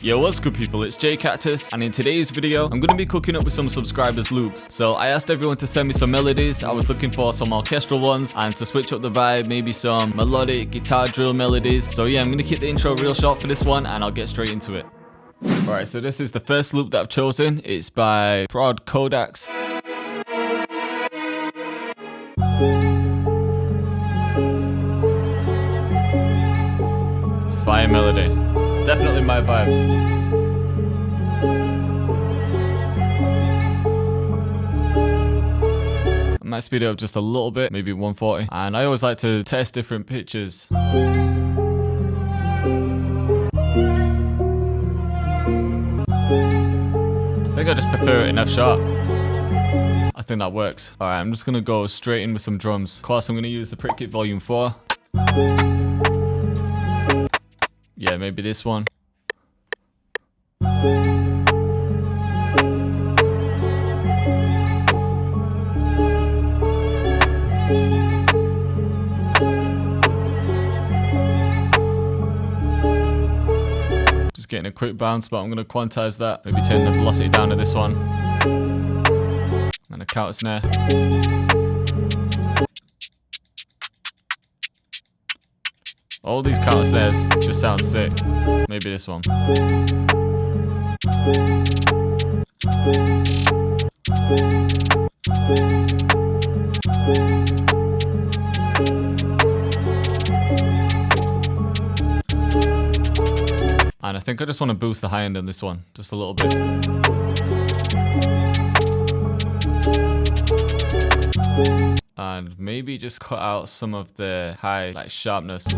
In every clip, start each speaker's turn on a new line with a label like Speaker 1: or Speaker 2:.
Speaker 1: Yo, what's good people, it's Cactus, and in today's video I'm going to be cooking up with some subscribers loops. So I asked everyone to send me some melodies. I was looking for some orchestral ones and to switch up the vibe, maybe some melodic guitar drill melodies. So yeah, I'm going to keep the intro real short for this one and I'll get straight into it. Alright, so this is the first loop that I've chosen. It's by Prod Kodaks. Fire melody. Definitely my vibe. I might speed it up just a little bit, maybe 140. And I always like to test different pitches. I think I just prefer it in F sharp. I think that works. Alright, I'm just gonna go straight in with some drums. Of course, I'm gonna use the Prick Kit Volume 4. Yeah, maybe this one. Just getting a quick bounce, but I'm going to quantize that. Maybe turn the velocity down to this one. And a counter snare. All these counter snares just sound sick. Maybe this one. And I think I just want to boost the high end on this one, just a little bit. And maybe just cut out some of the high sharpness.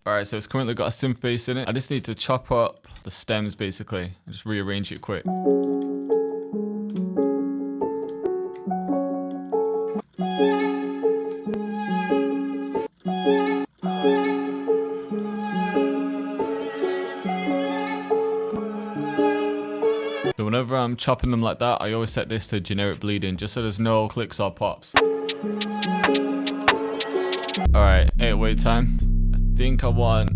Speaker 1: Alright, so it's currently got a synth bass in it. I just need to chop up the stems basically and just rearrange it quick. So whenever I'm chopping them like that, I always set this to generic bleeding just so there's no clicks or pops. Alright, 808 time. I think I want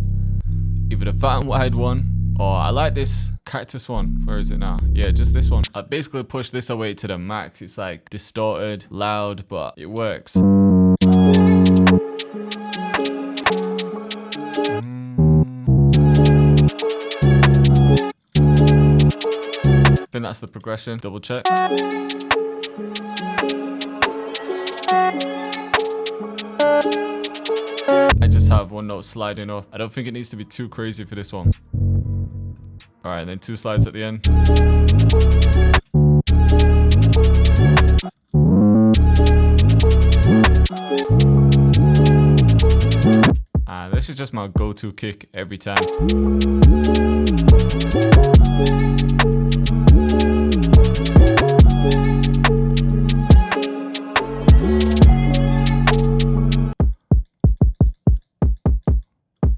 Speaker 1: either the fat and wide one, or I like this Cactus one. Where is it now? Yeah, just this one. I basically push this away to the max. It's like distorted, loud, but it works. I think that's the progression. Double check. I just have one note sliding up. I don't think it needs to be too crazy for this one. Alright, then 2 slides at the end. And this is just my go-to kick every time.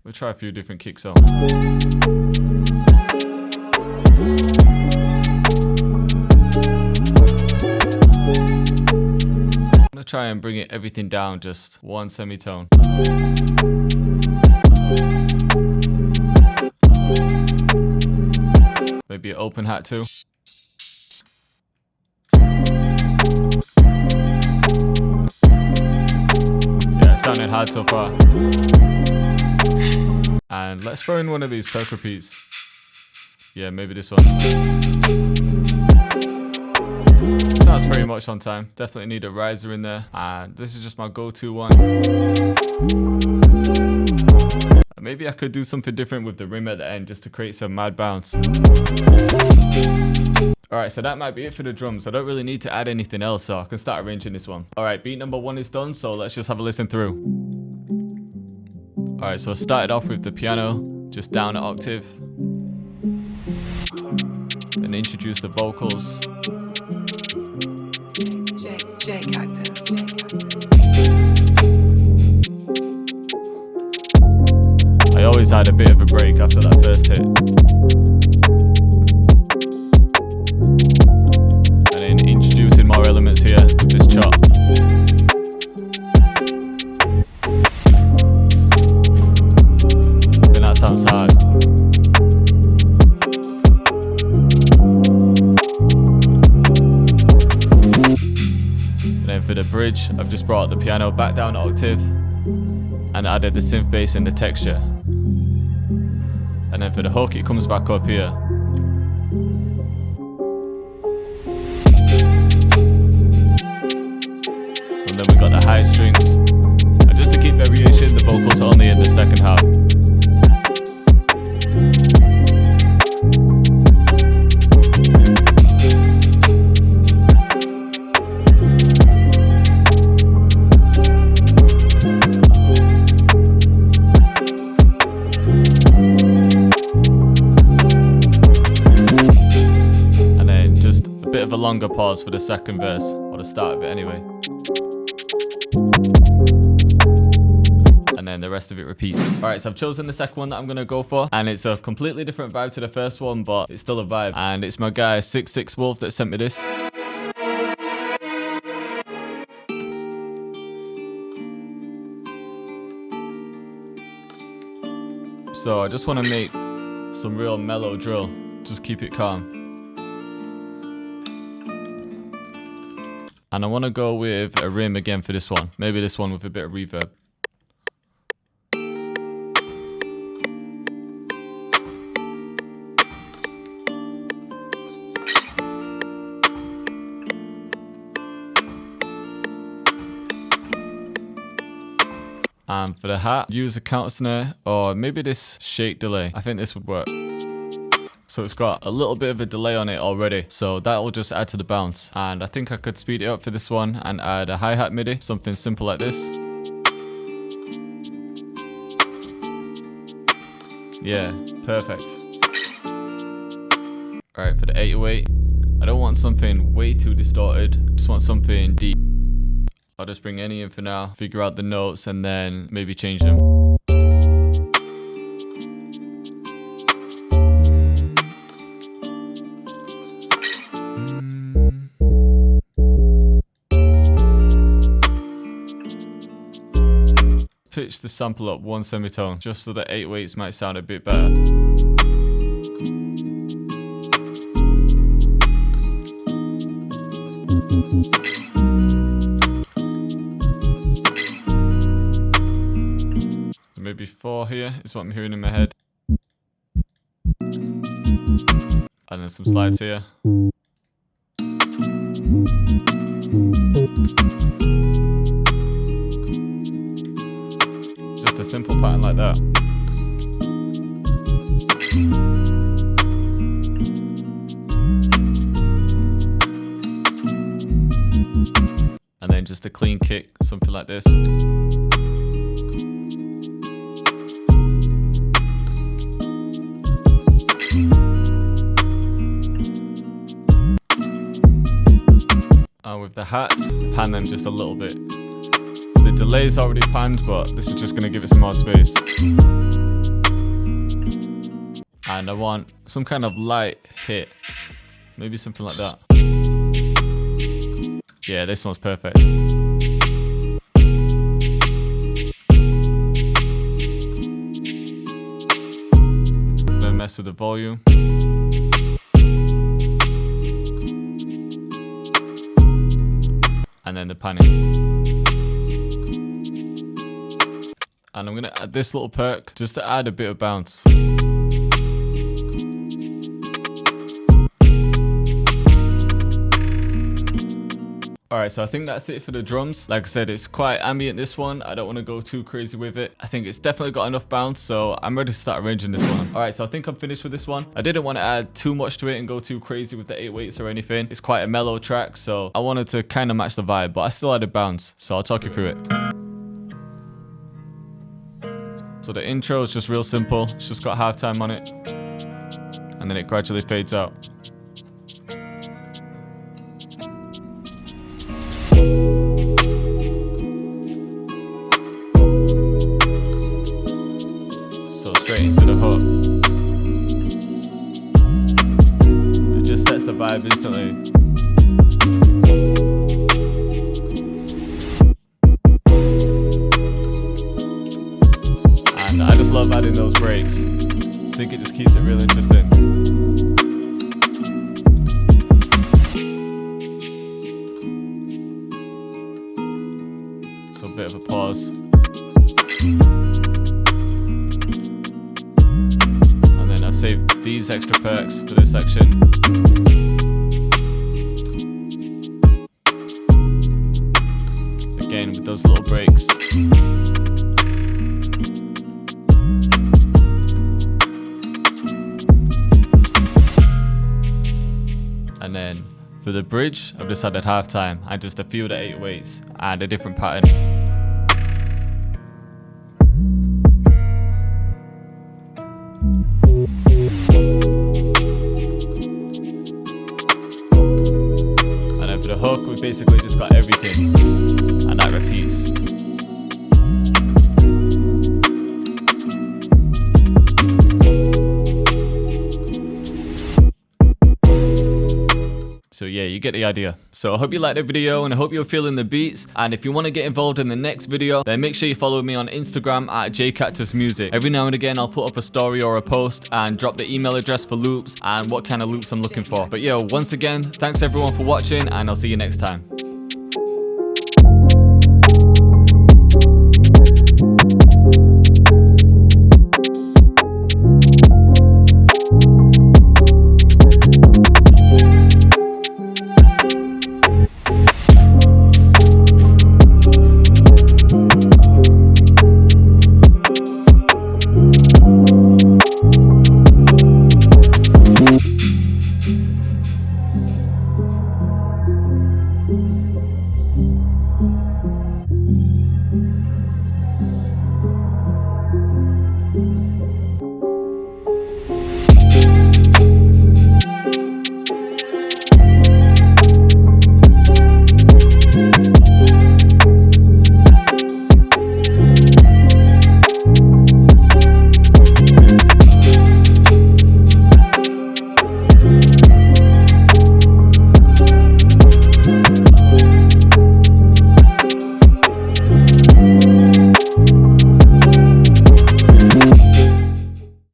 Speaker 1: We'll try a few different kicks on. I'm gonna try and bring everything down just one semitone. Maybe an open hat too. Yeah, it sounded hard so far. And let's throw in one of these perk repeats. Yeah, maybe this one. Sounds pretty much on time. Definitely need a riser in there. And this is just my go-to one. Maybe I could do something different with the rim at the end just to create some mad bounce. Alright, so that might be it for the drums. I don't really need to add anything else, so I can start arranging this one. Alright, beat number 1 is done, so let's just have a listen through. Alright, so I started off with the piano, just down an octave. Then introduce the vocals. Cactus. I always had a bit of a break after that first hit. And then introducing more elements here with this chop. Then that sounds hard. bridge, I've just brought the piano back down an octave and added the synth bass and the texture. And then for the hook, it comes back up here. And then we got the high strings. And just to keep variation, the vocals only in the second half. A longer pause for the second verse, or the start of it anyway. And then the rest of it repeats. Alright, so I've chosen the second one that I'm going to go for, and it's a completely different vibe to the first one, but it's still a vibe. And it's my guy 66 Wolf that sent me this. So I just want to make some real mellow drill, just keep it calm. And I want to go with a rim again for this one. Maybe this one with a bit of reverb. And for the hat, use a counter snare or maybe this shake delay. I think this would work. So it's got a little bit of a delay on it already. So that'll just add to the bounce. And I think I could speed it up for this one and add a hi-hat MIDI. Something simple like this. Yeah, perfect. Alright, for the 808, I don't want something way too distorted. Just want something deep. I'll just bring any in for now, figure out the notes and then maybe change them. Pitch the sample up one semitone, just so the 808s might sound a bit better. Maybe 4 here is what I'm hearing in my head. And then some slides here. Just a simple pattern like that. And then just a clean kick, something like this. And with the hats, pan them just a little bit. The delay is already panned, but this is just going to give it some more space. And I want some kind of light hit. Maybe something like that. Yeah, this one's perfect. Don't mess with the volume. And then the panning. And I'm gonna add this little perk just to add a bit of bounce. Alright, so I think that's it for the drums. Like I said, it's quite ambient, this one. I don't want to go too crazy with it. I think it's definitely got enough bounce, so I'm ready to start arranging this one. Alright, so I think I'm finished with this one. I didn't want to add too much to it and go too crazy with the 808s or anything. It's quite a mellow track, so I wanted to kind of match the vibe, but I still added bounce, so I'll talk you through it. So the intro is just real simple. It's just got halftime on it. And then it gradually fades out. So straight into the hook. It just sets the vibe instantly. And I just love adding those breaks. I think it just keeps it real interesting. bit of a pause. And then I've saved these extra perks for this section. Again, with those little breaks. And then for the bridge, I've just added halftime and just a few of the 808s and a different pattern. And then for the hook, we basically just got everything, and that repeats. So yeah, you get the idea. So I hope you liked the video and I hope you're feeling the beats. And if you want to get involved in the next video, then make sure you follow me on Instagram at jcactusmusic. Every now and again, I'll put up a story or a post and drop the email address for loops and what kind of loops I'm looking for. But yo, once again, thanks everyone for watching and I'll see you next time.